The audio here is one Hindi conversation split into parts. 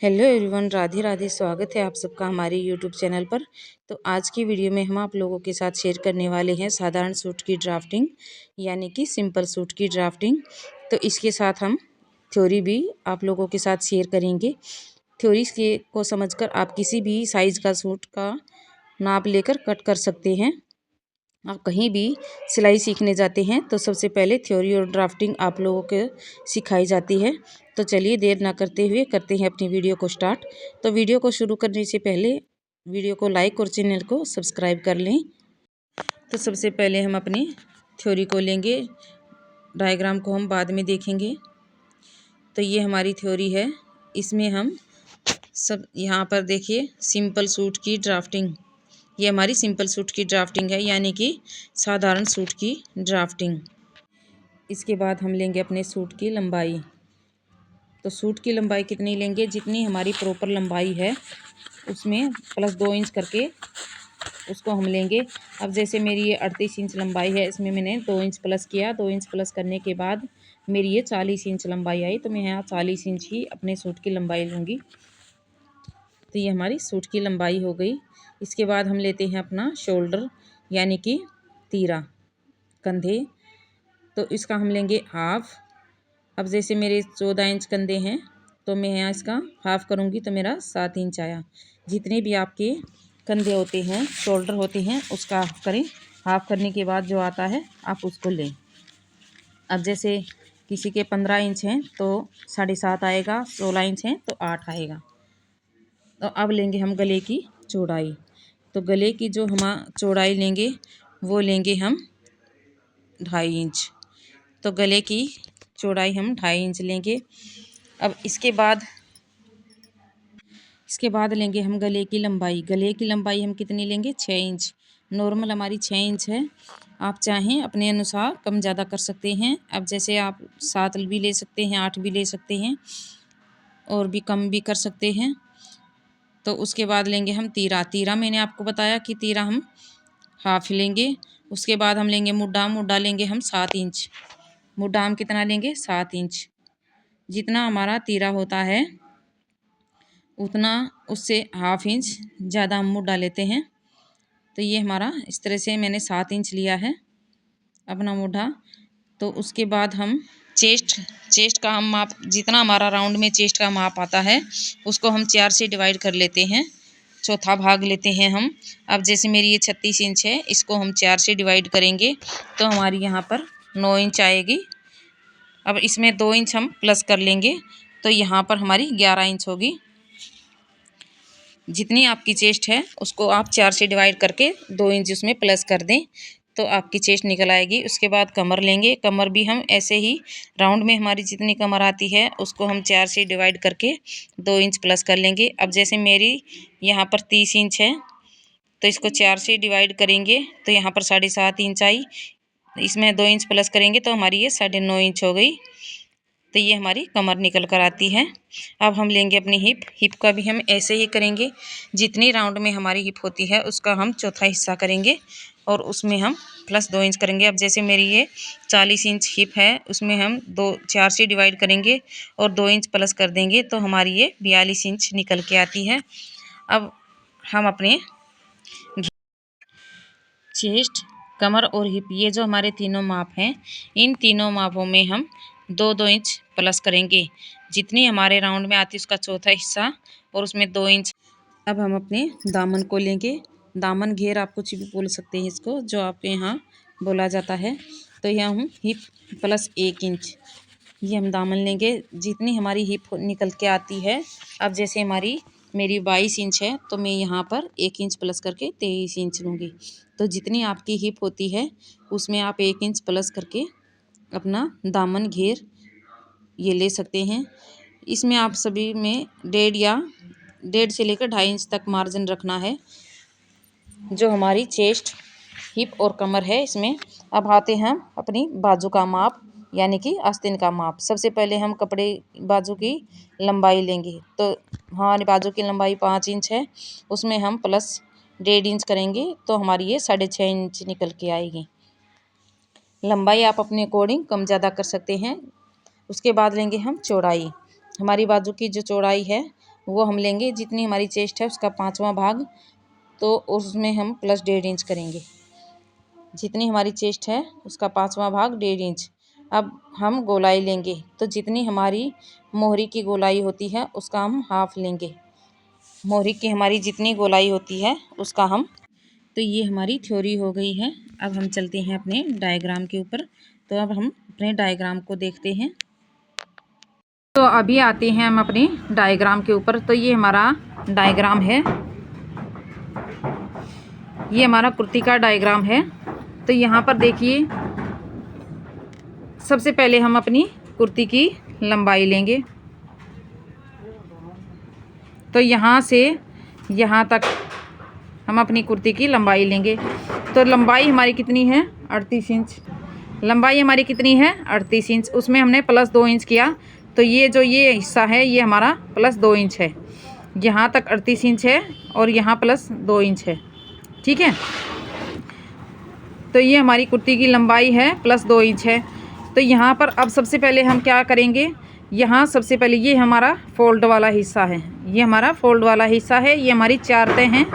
Hello everyone, Radhe Radhe. स्वागत है आप सबका हमारे यूट्यूब चैनल पर। तो आज की वीडियो में हम आप लोगों के साथ शेयर करने वाले हैं साधारण सूट की ड्राफ्टिंग, यानी कि सिंपल सूट की ड्राफ्टिंग। तो इसके साथ हम थ्योरी भी आप लोगों के साथ शेयर करेंगे। थ्योरी को समझकर आप किसी भी साइज़ का सूट का नाप लेकर कट कर सकते हैं। आप कहीं भी सिलाई सीखने जाते हैं तो सबसे पहले थ्योरी और ड्राफ्टिंग आप लोगों को सिखाई जाती है। तो चलिए देर ना करते हुए करते हैं अपनी वीडियो को स्टार्ट। तो वीडियो को शुरू करने से पहले वीडियो को लाइक और चैनल को सब्सक्राइब कर लें। तो सबसे पहले हम अपनी थ्योरी को लेंगे, डायग्राम को हम बाद में देखेंगे। तो ये हमारी थ्योरी है, इसमें हम सब यहाँ पर देखिए सिंपल सूट की ड्राफ्टिंग, ये हमारी सिंपल सूट की ड्राफ्टिंग है, यानी कि साधारण सूट की ड्राफ्टिंग। इसके बाद हम लेंगे अपने सूट की लंबाई। तो सूट की लंबाई कितनी लेंगे, जितनी हमारी प्रॉपर लंबाई है उसमें प्लस 2 इंच करके उसको हम लेंगे। अब जैसे मेरी ये 38 इंच लंबाई है, इसमें मैंने 2 इंच प्लस किया। 2 इंच प्लस करने के बाद मेरी ये 40 इंच लंबाई आई, तो मैं यहाँ 40 इंच ही अपने सूट की लंबाई लूँगी। तो ये हमारी सूट की लंबाई हो गई। इसके बाद हम लेते हैं अपना शोल्डर, यानी कि तीरा, कंधे। तो इसका हम लेंगे हाफ। अब जैसे मेरे 14 इंच कंधे हैं तो मैं यहाँ इसका हाफ करूँगी तो मेरा 7 इंच आया। जितने भी आपके कंधे होते हैं, शोल्डर होते हैं, उसका हाफ करें। हाफ करने के बाद जो आता है आप उसको लें। अब जैसे किसी के 15 इंच हैं तो 7.5 आएगा, 16 इंच हैं तो 8 आएगा। तो अब लेंगे हम गले की चौड़ाई। तो गले की जो हम चौड़ाई लेंगे वो लेंगे हम 2.5 इंच। तो गले की चौड़ाई हम 2.5 इंच लेंगे। अब इसके बाद लेंगे हम गले की लंबाई। गले की लंबाई हम कितनी लेंगे, 6 इंच। नॉर्मल हमारी 6 इंच है, आप चाहें अपने अनुसार कम ज़्यादा कर सकते हैं। अब जैसे आप 7 भी ले सकते हैं, 8 भी ले सकते हैं, और भी कम भी कर सकते हैं। तो उसके बाद लेंगे हम तीरा। तीरा मैंने आपको बताया कि तीरा हम हाफ लेंगे। उसके बाद हम लेंगे मुड्ढा। मुड्ढा लेंगे हम 7 इंच। मुड्ढा हम कितना लेंगे, 7 इंच। जितना हमारा तीरा होता है उतना उससे हाफ इंच ज़्यादा हम मुड्ढा लेते हैं। तो ये हमारा इस तरह से मैंने 7 इंच लिया है अपना मुड्ढा। तो उसके बाद हम चेस्ट का हम माप, जितना हमारा राउंड में चेस्ट का माप आता है उसको हम 4 से डिवाइड कर लेते हैं, चौथा भाग लेते हैं हम। अब जैसे मेरी ये 36 इंच है, इसको हम 4 से डिवाइड करेंगे तो हमारी यहाँ पर 9 इंच आएगी। अब इसमें 2 इंच हम प्लस कर लेंगे तो यहाँ पर हमारी 11 इंच होगी। जितनी आपकी चेस्ट है उसको आप 4 से डिवाइड करके 2 इंच उसमें प्लस कर दें तो आपकी चेस्ट निकल आएगी। उसके बाद कमर लेंगे। कमर भी हम ऐसे ही राउंड में हमारी जितनी कमर आती है उसको हम 4 से डिवाइड करके 2 इंच प्लस कर लेंगे। अब जैसे मेरी यहाँ पर 30 इंच है तो इसको 4 से डिवाइड करेंगे तो यहाँ पर 7.5 इंच आई। इसमें 2 इंच प्लस करेंगे तो हमारी ये 9.5 इंच हो गई। तो ये हमारी कमर निकल कर आती है। अब हम लेंगे अपनी हिप। हिप का भी हम ऐसे ही करेंगे, जितनी राउंड में हमारी हिप होती है उसका हम चौथा हिस्सा करेंगे और उसमें हम प्लस 2 इंच करेंगे। अब जैसे मेरी ये 40 इंच हिप है, उसमें हम 4 से डिवाइड करेंगे और 2 इंच प्लस कर देंगे तो हमारी ये 42 इंच निकल के आती है। अब हम अपने चेस्ट, कमर और हिप, ये जो हमारे तीनों माप हैं, इन तीनों मापों में हम 2-2 इंच प्लस करेंगे। जितनी हमारे राउंड में आती है उसका चौथा हिस्सा और उसमें 2 इंच। अब हम अपने दामन को लेंगे। दामन घेर आप कुछ भी बोल सकते हैं इसको, जो आपके यहाँ बोला जाता है। तो यहाँ हम हिप प्लस 1 इंच, ये हम दामन लेंगे। जितनी हमारी हिप निकल के आती है, अब जैसे मेरी 22 इंच है तो मैं यहाँ पर 1 इंच प्लस करके 23 इंच लूँगी। तो जितनी आपकी हिप होती है उसमें आप 1 इंच प्लस करके अपना दामन घेर ये ले सकते हैं। इसमें आप सभी में 1.5 से लेकर 2.5 इंच तक मार्जिन रखना है, जो हमारी चेस्ट, हिप और कमर है इसमें। अब आते हैं हम अपनी बाजू का माप, यानी कि आस्तीन का माप। सबसे पहले हम कपड़े बाजू की लंबाई लेंगे। तो हमारी बाजू की लंबाई 5 इंच है, उसमें हम प्लस 1.5 इंच करेंगे तो हमारी ये 6.5 इंच निकल के आएगी। लंबाई आप अपने अकॉर्डिंग कम ज़्यादा कर सकते हैं। उसके बाद लेंगे हम चौड़ाई। हमारी बाजू की जो चौड़ाई है वो हम लेंगे जितनी हमारी चेस्ट है उसका 5वां भाग, तो उसमें हम प्लस 1.5 इंच करेंगे। जितनी हमारी चेस्ट है उसका 5वां भाग 1.5 इंच। अब हम गोलाई लेंगे, तो जितनी हमारी मोहरी की गोलाई होती है उसका हम हाफ लेंगे। मोहरी की हमारी जितनी गोलाई होती है उसका हम, तो ये हमारी थ्योरी हो गई है। अब हम चलते हैं अपने डायग्राम के ऊपर। तो अब हम अपने डायग्राम को देखते हैं। तो अभी आते हैं हम अपने डायग्राम के ऊपर। तो ये हमारा डायग्राम है, ये हमारा कुर्ती का डायग्राम है। तो यहाँ पर देखिए, सबसे पहले हम अपनी कुर्ती की लंबाई लेंगे। तो यहाँ से यहाँ तक हम अपनी कुर्ती की लंबाई लेंगे। तो लंबाई हमारी कितनी है? 38 इंच। लंबाई हमारी कितनी है? 38 इंच। उसमें हमने प्लस 2 इंच किया, तो ये जो ये हिस्सा है ये हमारा प्लस 2 इंच है। यहाँ तक 38 इंच है और यहाँ प्लस 2 इंच है। ठीक है, तो ये हमारी कुर्ती की लंबाई है, प्लस 2 इंच है। तो यहाँ पर अब सबसे पहले हम क्या करेंगे, यहाँ सबसे पहले ये हमारा फोल्ड वाला हिस्सा है, ये हमारा फोल्ड वाला हिस्सा है, ये हमारी 4 तह हैं।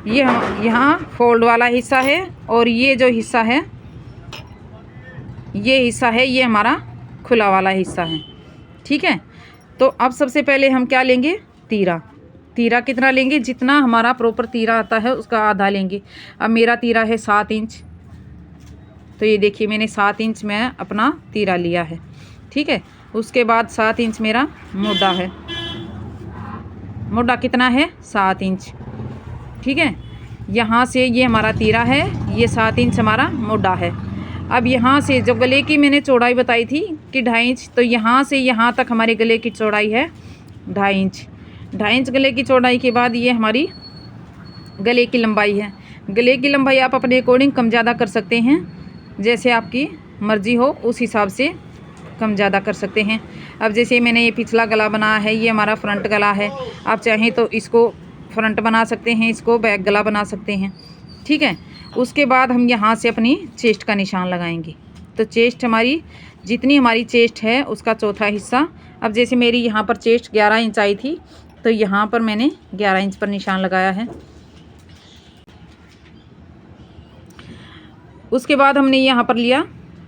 ये यहाँ फोल्ड वाला हिस्सा है और ये जो हिस्सा है, ये हिस्सा है, ये हमारा खुला वाला हिस्सा है। ठीक है, तो अब सबसे पहले हम क्या लेंगे? तीरा। तीरा कितना लेंगे? जितना हमारा प्रॉपर तीरा आता है उसका आधा लेंगे। अब मेरा तीरा है 7 इंच, तो ये देखिए मैंने 7 इंच में अपना तीरा लिया है। ठीक है, उसके बाद 7 इंच मेरा मोटा है। मोटा कितना है? 7 इंच। ठीक है, यहाँ से ये हमारा तीरा है, ये 7 इंच हमारा मोटा है। अब यहाँ से जो गले की मैंने चौड़ाई बताई थी कि 2.5 इंच, तो यहाँ से यहाँ तक हमारे गले की चौड़ाई है 2.5 इंच। 2.5 इंच गले की चौड़ाई के बाद ये हमारी गले की लंबाई है। गले की लंबाई आप अपने अकॉर्डिंग कम ज़्यादा कर सकते हैं, जैसे आपकी मर्ज़ी हो उस हिसाब से कम ज़्यादा कर सकते हैं। अब जैसे मैंने ये पिछला गला बनाया है, ये हमारा फ्रंट गला है। आप चाहें तो इसको फ्रंट बना सकते हैं, इसको बैक गला बना सकते हैं। ठीक है, उसके बाद हम यहाँ से अपनी चेस्ट का निशान लगाएंगे। तो चेस्ट हमारी, जितनी हमारी चेस्ट है उसका चौथा हिस्सा। अब जैसे मेरी यहाँ पर चेस्ट 11 इंच आई थी, तो यहाँ पर मैंने 11 इंच पर निशान लगाया है। उसके बाद हमने यहाँ पर लिया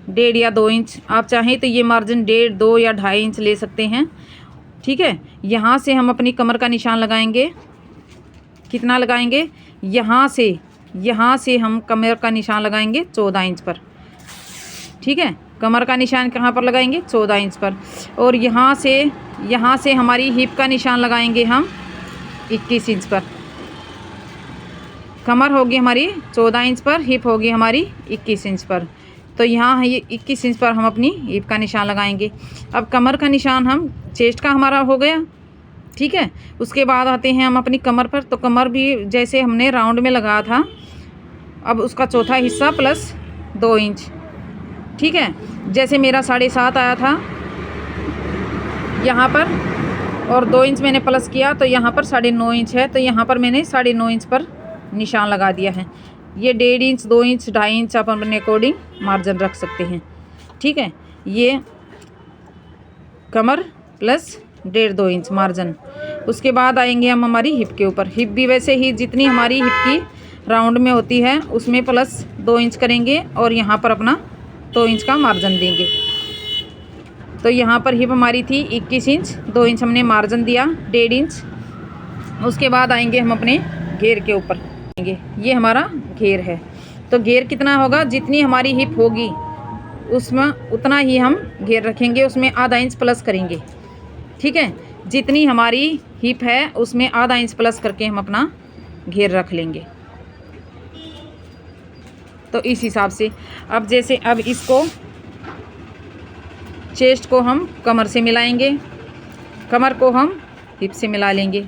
1.5 या 2 इंच। आप चाहें तो ये मार्जिन 1.5, 2 या 2.5 इंच ले सकते हैं। ठीक है, यहाँ से हम अपनी कमर का निशान लगाएंगे। कितना लगाएंगे? यहाँ से हम कमर का निशान लगाएंगे 14 इंच पर। ठीक है, कमर का निशान कहाँ पर लगाएंगे? 14 इंच पर। और यहाँ से हमारी हिप का निशान लगाएंगे हम 21 इंच पर। कमर होगी हमारी 14 इंच पर, हिप होगी हमारी 21 इंच पर। तो यहाँ ये 21 इंच पर हम अपनी हिप का निशान लगाएंगे। अब कमर का निशान हम चेस्ट का हमारा हो गया। ठीक है, उसके बाद आते हैं हम अपनी कमर पर। तो कमर भी जैसे हमने राउंड में लगाया था, अब उसका चौथा हिस्सा प्लस 2 इंच। ठीक है, जैसे मेरा 7.5 आया था यहाँ पर, और 2 इंच मैंने प्लस किया, तो यहाँ पर 9.5 इंच है। तो यहाँ पर मैंने 9.5 इंच पर निशान लगा दिया है। ये 1.5 इंच, 2 इंच, 2.5 इंच आप अपने अकॉर्डिंग मार्जिन रख सकते हैं। ठीक है, ये कमर प्लस 1.5, 2 इंच मार्जिन। उसके बाद आएंगे हम हमारी हिप के ऊपर। हिप भी वैसे ही जितनी हमारी हिप की राउंड में होती है उसमें प्लस 2 इंच करेंगे और यहाँ पर अपना 2 इंच का मार्जिन देंगे। तो यहाँ पर हिप हमारी थी 21 इंच, 2 इंच हमने मार्जिन दिया, 1.5 इंच। उसके बाद आएंगे हम अपने घेर के ऊपर। ये हमारा घेर है। तो घेर कितना होगा? जितनी हमारी हिप होगी उसमें उतना ही हम घेर रखेंगे, उसमें आधा इंच प्लस करेंगे। ठीक है, जितनी हमारी हिप है उसमें आधा इंच प्लस करके हम अपना घेर रख लेंगे। तो इस हिसाब से अब जैसे अब इसको चेस्ट को हम कमर से मिलाएंगे, कमर को हम हिप से मिला लेंगे।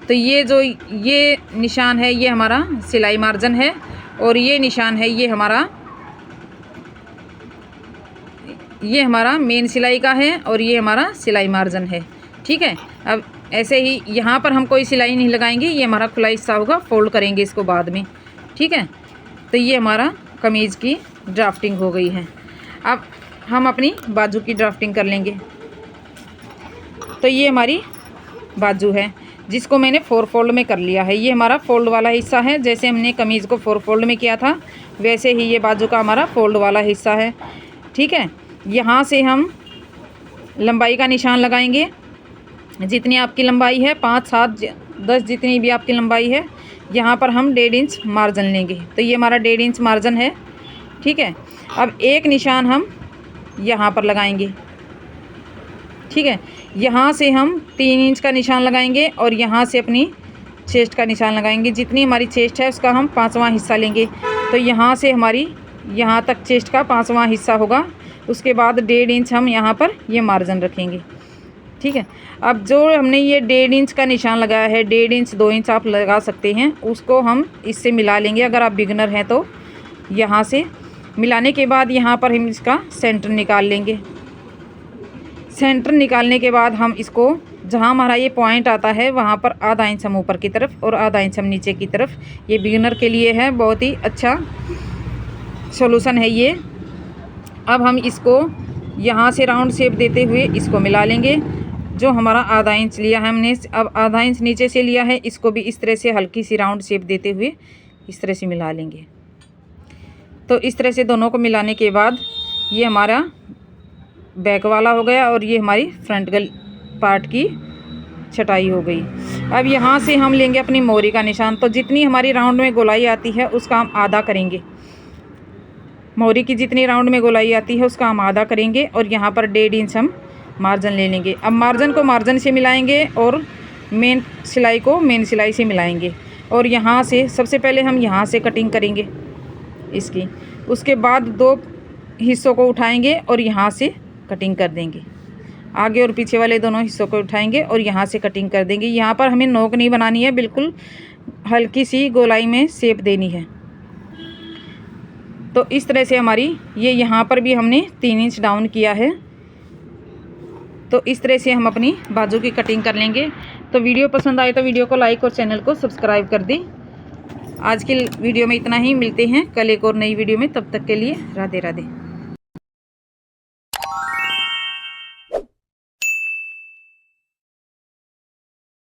तो ये जो ये निशान है ये हमारा सिलाई मार्जिन है, और ये निशान है ये हमारा मेन सिलाई का है, और ये हमारा सिलाई मार्जिन है। ठीक है, अब ऐसे ही यहाँ पर हम कोई सिलाई नहीं लगाएंगे, ये हमारा खुला हिस्सा होगा, फोल्ड करेंगे इसको बाद में। ठीक है, तो ये हमारा कमीज़ की ड्राफ्टिंग हो गई है। अब हम अपनी बाजू की ड्राफ्टिंग कर लेंगे। तो ये हमारी बाजू है जिसको मैंने 4 फोल्ड में कर लिया है। ये हमारा फोल्ड वाला हिस्सा है। जैसे हमने कमीज़ को 4 फोल्ड में किया था वैसे ही ये बाजू का हमारा फोल्ड वाला हिस्सा है। ठीक है, यहाँ से हम लंबाई का निशान लगाएंगे। जितनी आपकी लंबाई है 5, 7, 10 जितनी भी आपकी लंबाई है, यहाँ पर हम 1.5 इंच मार्जिन लेंगे। तो ये हमारा 1.5 इंच मार्जिन है। ठीक है, अब एक निशान हम यहाँ पर लगाएंगे। ठीक है, यहाँ से हम 3 इंच का निशान लगाएंगे और यहाँ से अपनी चेस्ट का निशान लगाएंगे। जितनी हमारी चेस्ट है उसका हम 5वां हिस्सा लेंगे। तो यहाँ से हमारी यहाँ तक चेस्ट का 5वां हिस्सा होगा। उसके बाद 1.5 इंच हम यहाँ पर ये मार्जिन रखेंगे। ठीक है, अब जो हमने ये 1.5 इंच का निशान लगाया है, 1.5 इंच 2 इंच आप लगा सकते हैं, उसको हम इससे मिला लेंगे। अगर आप बिगनर हैं तो यहाँ से मिलाने के बाद यहाँ पर हम इसका सेंटर निकाल लेंगे। सेंटर निकालने के बाद हम इसको जहाँ हमारा ये पॉइंट आता है वहाँ पर आधा इंच हम ऊपर की तरफ और आधा इंच हम नीचे की तरफ। ये बिगिनर के लिए है, बहुत ही अच्छा सॉल्यूशन है ये। अब हम इसको यहाँ से राउंड शेप देते हुए इसको मिला लेंगे। जो हमारा आधा इंच लिया है हमने, अब आधा इंच नीचे से लिया है, इसको भी इस तरह से हल्की सी राउंड शेप देते हुए इस तरह से मिला लेंगे। तो इस तरह से दोनों को मिलाने के बाद ये हमारा बैक वाला हो गया और ये हमारी फ्रंट गल पार्ट की छटाई हो गई। अब यहाँ से हम लेंगे अपनी मोरी का निशान। तो जितनी हमारी राउंड में गोलाई आती है उसका हम आधा करेंगे। मोरी की जितनी राउंड में गोलाई आती है उसका हम आधा करेंगे और यहाँ पर 1.5 इंच हम मार्जिन ले लेंगे। अब मार्जिन को मार्जिन से मिलाएंगे और मेन सिलाई को मेन सिलाई से मिलाएंगे। और यहाँ से सबसे पहले हम यहाँ से कटिंग करेंगे इसकी। उसके बाद 2 हिस्सों को उठाएंगे और यहाँ से कटिंग कर देंगे। आगे और पीछे वाले दोनों हिस्सों को उठाएंगे और यहाँ से कटिंग कर देंगे। यहाँ पर हमें नोक नहीं बनानी है, बिल्कुल हल्की सी गोलाई में शेप देनी है। तो इस तरह से हमारी ये यहाँ पर भी हमने 3 इंच डाउन किया है। तो इस तरह से हम अपनी बाजू की कटिंग कर लेंगे। तो वीडियो पसंद आए तो वीडियो को लाइक और चैनल को सब्सक्राइब कर दें। आज की वीडियो में इतना ही, मिलते हैं कल एक और नई वीडियो में। तब तक के लिए राधे राधे।